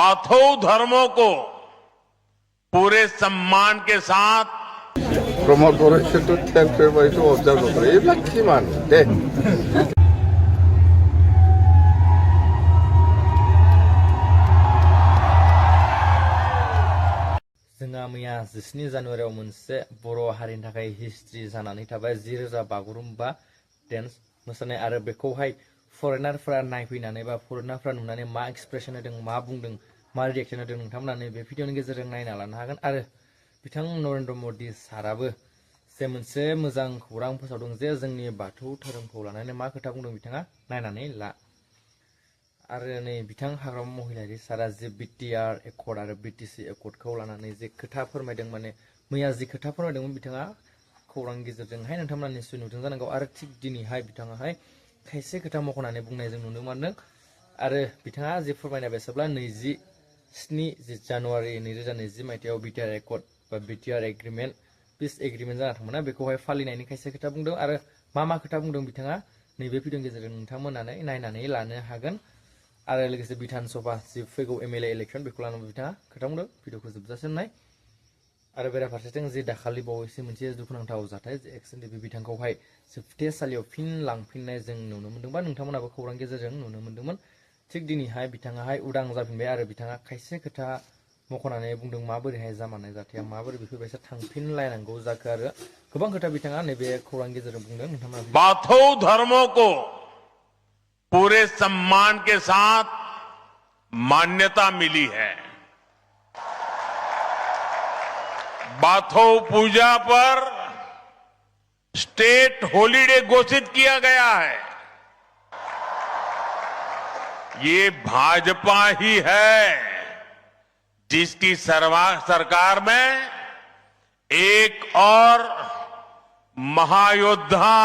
बाथौ धर्मों को पूरे सम्मान के साथ promotore시도 템플바이도 observe 이렇게만 돼. जोंहा मैया 17 जानुवारियाव मोनसे बर' हारिनि थाखाय हिस्ट्रि जानानै थाबाय 10,000 बागुरुम्बा डेन्स मोसानाय आरो बेखौहाय फरेनारफोरा नायफैनानै बा फरेनारफोरा नुनानै मा एक्सप्रेसन होदों मा बुंदों मा रिएक्सन होदों नोंथांमोना बे भिडिअनि गेजेरजों नायना लानो हागोन आरो बिथां नरेन्द्र मदि साराबो जे मोनसे मोजां खौरां फोसावदों जे जोंनि बाथौ धोरोमखौ लानानै मा खोथा बुंदों बिथाङा नायनानै ला आरो नै बिथां हाग्रामा महिलारि सारा जे बिटिआर एकर्ड आरो बिटिसि एकर्डखौ लानानै जे खोथा फोरमायदों माने मैया जि खोथा फोरमायदोंमोन बिथाङा खौरांनि गेजेरजोंहाय नोंथांमोना निश्चय नुदों जानांगौ आरो थिग दिनैहाय बिथाङाहाय खायसे खोथा मख'नानै बुंनाय जों नुनो मोनदों आरो बिथाङा जे फोरमायनाय बायदिब्ला 27 जानुवारि 2020 मायथाइयाव बिटिआर एकर्ड बा बिटिआर एग्रिमेन्ट पिस एग्रिमेन्ट जाना थांमोना बेखौहाय फालिनायनि खायसे खोथा बुंदों आरो मा खोथा बुंदों बिथाङा नैबे भिडिअनि गेजेरजों नोंथांमोना नायनानै लानो हागोन आरो लोगोसे बिधान सभा जि फैगौ एमएलए इलेक्शन बेखौ लानानै बिथाङा खोथा बुंदों भिडिअखौ जोबजासिम नाय आरो बेराफारसेथिं जे दाखालि बावैसो मोनसे दुखुनांथाव जाथाय जे एक्सन टिभि बिथांखौहाय जोबथेसालियाव फिन लांफिननाय जों नुनो मोन्दों बा नोंथांमोनाबो खौरां गेजेरजों नुनो मोन्दोंमोन थिग दिनैहाय बिथाङाहाय उदां जाफिनबाय आरो बिथाङा खायसे खोथा मख'नानै बुंदों माबोरैहाय जामारनाय जाथाया माबोरै बेफोरबायसा थांफिनलायनांगौ जाखो आरो गोबां खोथा बिथाङा नैबे खौरां गेजेरजों बुंदों नोंथांमोना बाथौ धर्मों को पूरे सम्मान के साथ मान्यता मिली है। बाथौ पूजा पर स्टेट हॉलिडे घोषित किया गया है। ये भाजपा ही है जिसकी सरकार में एक और महायोद्धा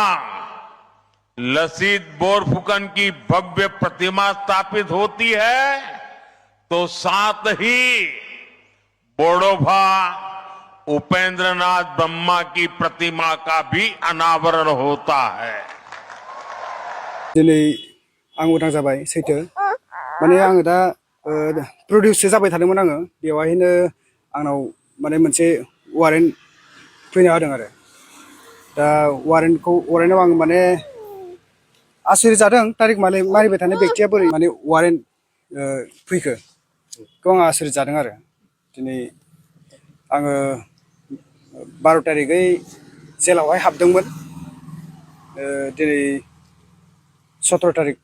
लसीत बोरफुकन की भव्य प्रतिमा स्थापित होती है तो साथ ही बोडोभा उपेंद्रनाथ ब्रह्मा की प्रतिमा का भी अनावरण होता है। दिनै आं उदां जाबाय सैथो माने आङो दा प्रडिउससो जाबाय थादोंमोन आङो बेवहायनो आंनाव माने मोनसे वारेन्ट फैनो हादों आरो दा वारेन्टआव आं माने आश्चर्य जादों तारिक मारिबाय थानाय बेक्तिया बोरै माने वारेन्ट फैखो बेखौ आं आश्चर्य जादों आरो दिनै आङो 12 तारिखै जेलावहाय हाबदोंमोन दिनै 17 तारिख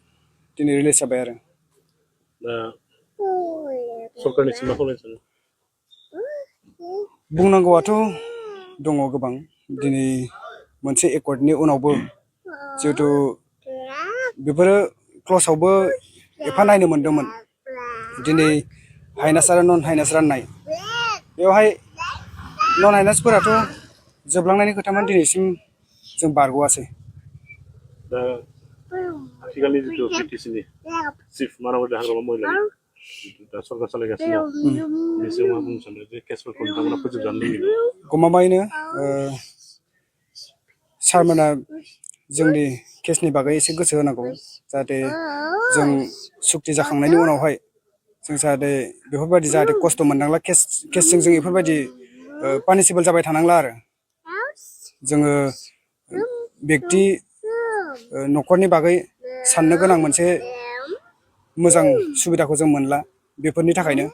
दिनै रिलिज जाबाय आरो सरकारनिसिम मा खावलायनो सानो बुंनांगौआथ' दङ गोबां दिनै मोनसे एकर्डनि उनावबो जिहेतु बेफोरो क्लसावबो एफा नायनो मोन्दोंमोन दिनै हाइनास आरो नन हाइनास राननाय बेवहाय नन हाइनासफोराथ' जोबलांनायनि खोथामोन दिनैसिम जों बारग'आसै दा आथिखालनि जिथु बिटिसिनि चिफ मानबत हाग्रामा महिलारि दा सरकार सालायगासिनो बेनि मा बुंनो सानो जे केसफोरखौ नोंथांमोना फोजोबजानो लुबैयो गमामायैनो सारमोना जोंनि केसनि बागै एसे गोसो होनांगौ जाहाथे जों सुक्ति जाखांनायनि उनावहाय जों जाहाथे बेफोरबायदि जाहाथे खस्थ' मोननांला केसजों जों बेफोरबायदि पानिसिबोल जाबाय थानांला आरो जोङो बेक्ति न'खरनि बागै साननो गोनां मोनसे मोजां सुबिदाखौ जों मोनला बेफोरनि थाखायनो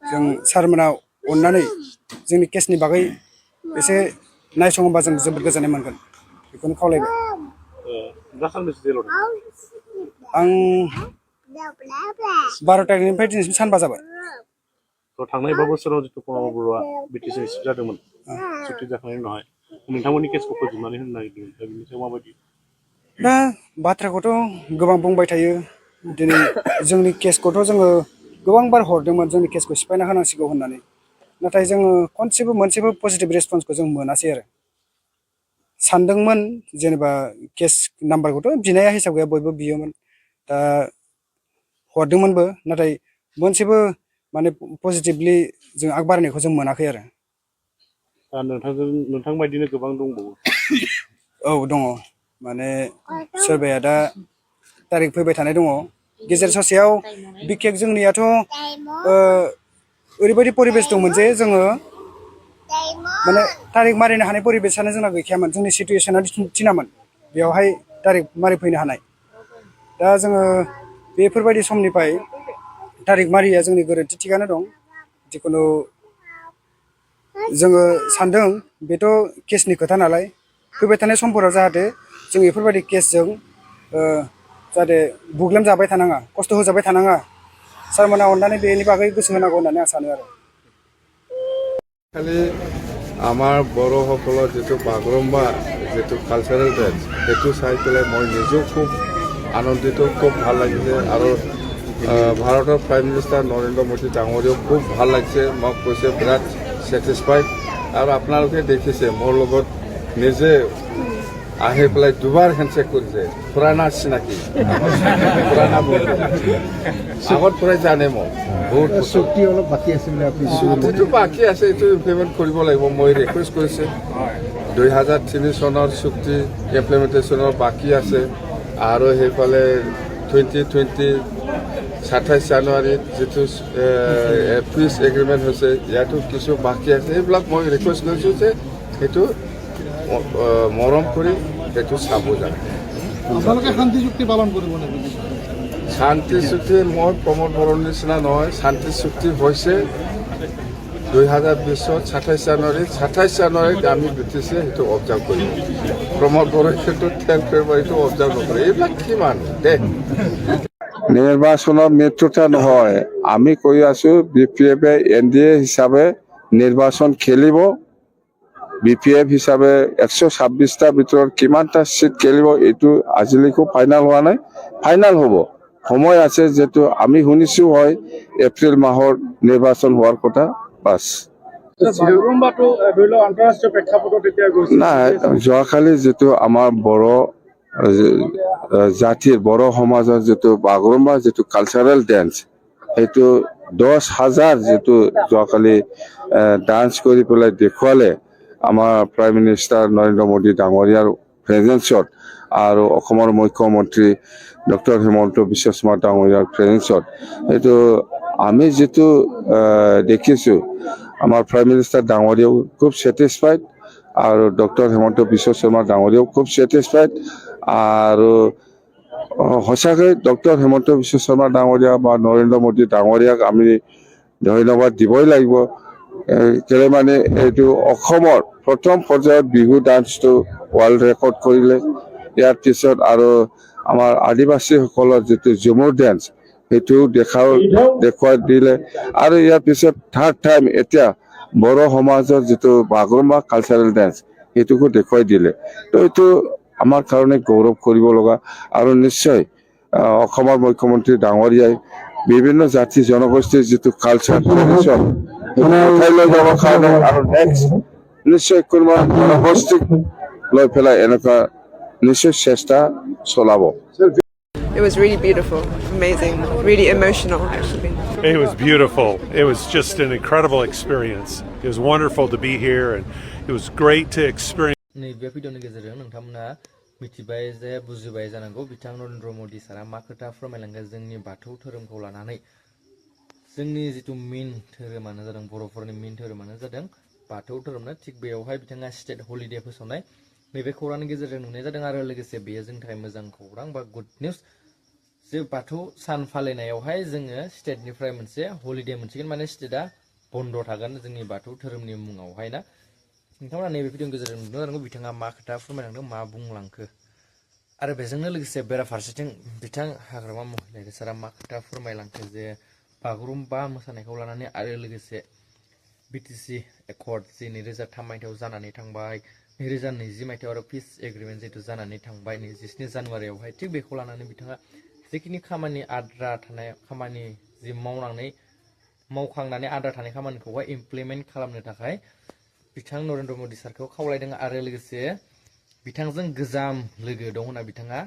जों सारमोना अननानै जोंनि केसनि बागै एसे नायसङोबा जों जोबोद गोजोननाय मोनगोन बेखौनो खावलायबाय दा सानबेसे जेलाव दं आं 12 तारिखनिफ्राय दिनैसिम सानबा जाबाय थांनाय 5 बोसोराव जिथु प्रमद बर'आ बिटिसिनि चिफ जादोंमोन सुक्ति जाखांनायनि उनावहाय नोंथांमोननि केसखौ फोजोबनानै होनो नागिरदों दा बिनि सायाव माबायदि दा बाथ्राखौथ' गोबां बुंबाय थायो दिनै जोंनि केसखौथ' जोङो गोबां बार हरदोंमोन जोंनि केसखौ सिफायना होनांसिगौ होननानै नाथाय जोङो खनसेबो मोनसेबो पजिटिभ रेसपन्सखौ जों मोनासै आरो सानदोंमोन जेनेबा केस नाम्बारखौथ' बिनाया हिसाब गैया बयबो बियोमोन दा हरदोंमोनबो नाथाय मोनसेबो माने पजिटिभलि जों आग बारायनायखौ जों मोनाखै आरो दा नोंथां बायदिनो गोबां दंबावो औ दङ माने सोरबाया दा तारिख फैबाय थानाय दङ गेजेर ससेयाव बिखेक जोंनियाथ' ओरैबायदि परिबेस दंमोन जे जोङो माने तारिख मारिनो हानाय परिबेसानो जोंना गैखायामोन जोंनि सिटुएसना थिनामोन बेयावहाय तारिख मारिफैनो हानाय दा जोङो बेफोरबायदि समनिफ्राय तारिख मारिया जोंनि गोरोन्थि थिगानो दं जिखुनु जोङो सानदों बेथ' केसनि खोथा नालाय फैबाय थानाय समफोराव जाहाथे जों बेफोरबायदि केसजों जाहाथे बुग्लेमजाबाय थानाङा खस्थ' होजाबाय थानाङा सारमोना अननानै बेनि बागै गोसो होनांगौ होननानै आं सानो आरो খালি আমাৰ বড়োসকলৰ যিটো বাগৰুম্বা যিটো কালচাৰেল ড্ৰেছ সেইটো চাই পেলাই মই নিজেও খুব আনন্দিত খুব ভাল লাগিছে আৰু ভাৰতৰ প্ৰাইম মিনিষ্টাৰ নৰেন্দ্ৰ মোদী ডাঙৰীয়াও খুব ভাল লাগিছে মোক কৈছে বিৰাট ছেটিছফাইড আৰু আপোনালোকে দেখিছে মোৰ লগত নিজে আহি পেলাই দুবাৰ হেণ্ডশ্বেক কৰিছে পুৰণা চিনাকি পুৰণা বন্ধু আগত পৰাই জানে মোক বহুত চুক্তি অলপ বাকী আছে বুলি আপুনি চুক্তিটো বাকী আছে এইটো ইমপ্লিমেণ্ট কৰিব লাগিব মই ৰিকুৱেষ্ট কৰিছোঁ 2003 চনৰ চুক্তি ইমপ্লিমেণ্টেশ্যনৰ বাকী আছে আৰু সেইফালে 2020 27 জানুৱাৰীত যিটো পিচ এগ্ৰিমেণ্ট হৈছে ইয়াতো কিছু বাকী আছে সেইবিলাক মই ৰিকুৱেষ্ট কৰিছোঁ যে সেইটো মৰম কৰি সেইটো চাব জানে আপোনালোকে শান্তি চুক্তি পালন কৰিব নেকি শান্তি চুক্তি মই প্ৰমোদ বড়োৰ নিচিনা নহয় শান্তি চুক্তি হৈছে 2020 27 জানুৱাৰীত আমি ব্ৰিটিছে সেইটো অবজাৰ্ভ কৰিম প্ৰমোদ বড়োৰ ক্ষেত্ৰত 10 ফেব্ৰুৱাৰীটো অবজাৰ্ভ নকৰে এইবিলাক কিমান দে নিৰ্বাচনৰ মিত্ৰতা নহয় আমি কৈ আছো BPF NDA হিচাপে নিৰ্বাচন খেলিব BPF হিচাপে 126টা ভিতৰত কিমানটা সিট খেলিব এইটো আজিলৈকে ফাইনাল হোৱা নাই ফাইনাল হ'ব সময় আছে যেটো আমি শুনিছো হয় এপ্ৰিল মাহৰ নিৰ্বাচন হোৱাৰ কথা বাস বাগৰুম্বাটো ধৰি লওক আন্তঃৰাষ্ট্ৰীয় প্ৰেক্ষাপটত এতিয়া গৈছে নাই যোৱাকালি যেটো আমাৰ বড়ো জাতিৰ বড়ো সমাজৰ যেটো বাগৰুম্বা যেটো কালচাৰেল ডেন্স সেইটো 10,000 যেটো যোৱাকালি ডান্স কৰি পেলাই দেখুৱালে আমাৰ প্ৰাইম মিনিষ্টাৰ নৰেন্দ্ৰ মোদী ডাঙৰীয়াৰ প্ৰেজেন্সত আৰু অসমৰ মুখ্যমন্ত্ৰী ডক্টৰ হিমন্ত বিশ্ব শৰ্মা ডাঙৰীয়াৰ প্ৰেজেন্সত এইটো আমি যেটো দেখিছো আমাৰ প্ৰাইম মিনিষ্টাৰ ডাঙৰীয়াও খুব ছেটিছফাইড আৰু ডক্টৰ হিমন্ত বিশ্ব শৰ্মা ডাঙৰীয়াও খুব ছেটিছফাইড আৰু সঁচাকৈ ডক্টৰ হিমন্ত বিশ্ব শৰ্মা ডাঙৰীয়া বা নৰেন্দ্ৰ মোদী ডাঙৰীয়াক আমি ধন্যবাদ দিবই লাগিব কেলে মানে এইটো অসমৰ প্ৰথম পৰ্যায়ত বিহু ডান্সটো ৱৰ্ল্ড ৰেকৰ্ড কৰিলে ইয়াৰ পিছত আৰু আমাৰ আদিবাসীসকলৰ যেটো ঝুমুৰ ডান্স সেইটো দেখুৱাই দিলে আৰু ইয়াৰ পিছত থাৰ্ড টাইম এতিয়া বড়ো সমাজৰ যেটো বাগৰুম্বা কালচাৰেল ডান্স সেইটোকো দেখুৱাই দিলে তো এইটো আমাৰ কাৰণে গৌৰৱ কৰিব লগা আৰু নিশ্চয় অসমৰ মুখ্যমন্ত্ৰী ডাঙৰীয়াই বিভিন্ন জাতি জনগোষ্ঠীৰ যেটো কালচাৰ ট্ৰেডিশ্যন উঠাই লৈ যাব কাৰণে আৰু নেক্সট নিশ্চয় কোনোবা জনগোষ্ঠীক লৈ পেলাই এনেকুৱা নিশ্চয় চেষ্টা চলাব It was really beautiful, amazing, really emotional actually. It was beautiful. It was just an incredible experience. It was wonderful to be here and it was great to experience. नैबे भिडिअनि गेजेरजों नोंथांमोना मिथिबाय जे बुजिबाय जानांगौ बिथां नरेन्द्र मोदी सारा मा खोथा फोरमायलांगो जोंनि बाथौ धोरोमखौ लानानै जोंनि जितु मेन धोरोमानो जादों बर'फोरनि मेन धोरोमानो जादों बाथौ धोरोमनो थिग बेयावहाय बिथाङा स्टेट हलिडे फोसावनाय नैबे खौरांनि गेजेरजों नुनाय जादों आरो लोगोसे बेयो जोंनि थाखाय मोजां खौरां बा गुड निउस जे बाथौ सान फालिनायावहाय जोङो स्टेटनिफ्राय मोनसे हलिडे मोनसिगोन माने स्टेटआ बन्द थागोन जोंनि बाथौ धोरोमनि मुङावहाय ना नोंथांमोना नैबे भिडिअनि गेजेरजों नुदों जानांगौ बिथाङा मा खोथा फोरमायलांदों मा बुंलांखो आरो बेजोंनो लोगोसे बेराफारसेथिं बिथां हाग्रामा महिलारि सारा मा खोथा फोरमायलांखो जे बागुरुम्बा मोसानायखौ लानानै आरो लोगोसे BTC एकर्ड जे 2003 मायथाइयाव जानानै थांबाय 2020 मायथाइयाव आरो पिस एग्रिमेन्ट जितु जानानै थांबाय 27 जानुवारियावहाय थिग बेखौ लानानै बिथाङा जेखिनि खामानि आद्रा थानाय खामानि जि मावखांनानै आद्रा थानाय खामानिखौहाय इमप्लिमेन्ट खालामनो थाखाय बिथां नरेन्द्र मोदी सारखौ खावलायदों आरो लोगोसे बिथांजों गोजाम लोगो दं होनना बिथाङा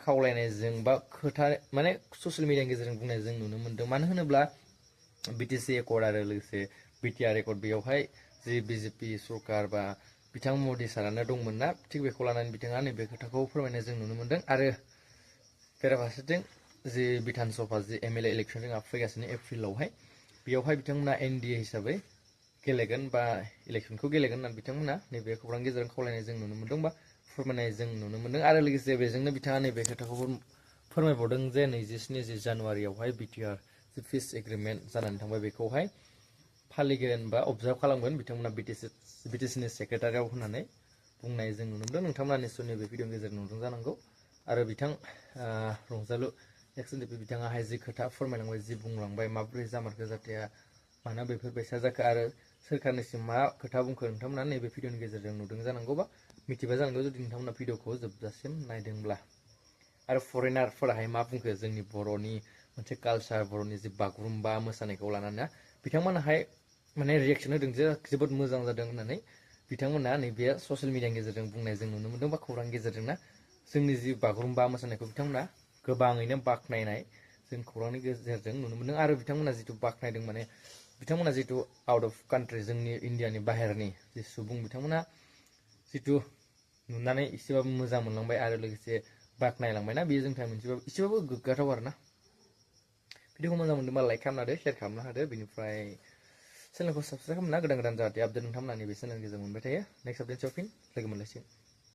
खावलायनायजों बा खोथा माने ससियेल मिडियानि गेजेरजों बुंनाय जों नुनो मोन्दों मानो होनोब्ला BTC एकर्ड आरो लोगोसे BTR एकर्ड बेयावहाय जि BJP सरकार बा बिथां मोदी सारानो दंमोन ना थिग बेखौ लानानै बिथाङा नैबे खोथाखौ फोरमायनाय जों नुनो मोन्दों आरो बेराफारसेथिं जि बिधान सभा जि MLA इलेक्सन जोंहा फैगासिनो एप्रिलावहाय बेयावहाय बिथांमोना NDA हिसाबै गेलेगोन बा इलेक्सनखौ गेलेगोन होननानै बिथांमोना नैबे खौरां गेजेरजों खावलायनाय जों नुनो मोन्दों बा फोरमायनाय जों नुनो मोन्दों आरो लोगोसे बेजोंनो बिथाङा नैबे खोथाखौ फोरमायबावदों जे 27 जानुवारियावहाय BTR जि पिस एग्रिमेन्ट जानानै थांबाय बेखौहाय फालिगोन बा अबजार्भ खालामगोन बिथांमोना BTCनि सेक्रेटारियाव होननानै बुंनाय जों नुनो मोन्दों नोंथांमोना निस्सय नैबे भिडिअनि गेजेरजों नुदों जानांगौ आरो बिथां रंजालु एक्सएनडिपि बिथाङाहाय जि खोथा फोरमायलांबाय जि बुंलांबाय माबोरै जामारखो जाथाया मानो बेफोरबायसा जाखो आरो सोरखारनिसिम मा खोथा बुंखो नोंथांमोना नैबे भिडिअनि गेजेरजों नुदों जानांगौ बा मिथिबाय जानांगौ जुदि नोंथांमोना भिडिअखौ जोबजासिम नायदोंब्ला आरो फरेनारफोराहाय मा बुंखो जोंनि बर'नि मोनसे कालचार बर'नि जि बागुरुम्बा मोसानायखौ लानानै बिथांमोनाहाय माने रिएक्सन होदों जे जोबोद मोजां जादों होननानै बिथांमोना नैबे ससियेल मिडियानि गेजेरजों बुंनाय जों नुनो मोन्दों बा खौरां गेजेरजोंना जोंनि जि बागुरुम्बा मोसानायखौ बिथांमोना गोबाङैनो बाख्नायनाय जों खौरांनि गेजेरजों नुनो मोन्दों आरो बिथांमोना जिथु बाख्नायदों माने बिथांमोना जिथु आउट अफ कान्ट्रि जोंनि इण्डियानि बाहेरनि जि सुबुं बिथांमोना जिथु नुनानै एसेबाबो मोजां मोनलांबाय आरो लोगोसे बाख्नायलांबायना बेयो जोंनि थाखाय मोनसेबाबो एसेबाबो गोग्गाथाव आरोना भिडिअखौ मोजां मोनदोंबा लाइक खालामना होदो शेयार खालामना होदो बेनिफ्राय चेनेलखौ साबसक्राइब खालामना गोदान जाहाथे आपडेट नोंथांमोना नैबे चेनेलनि गेजेरजों मोनबाय थायो नेक्स्ट आपडेटआव फिन लोगो मोनलायसिगोन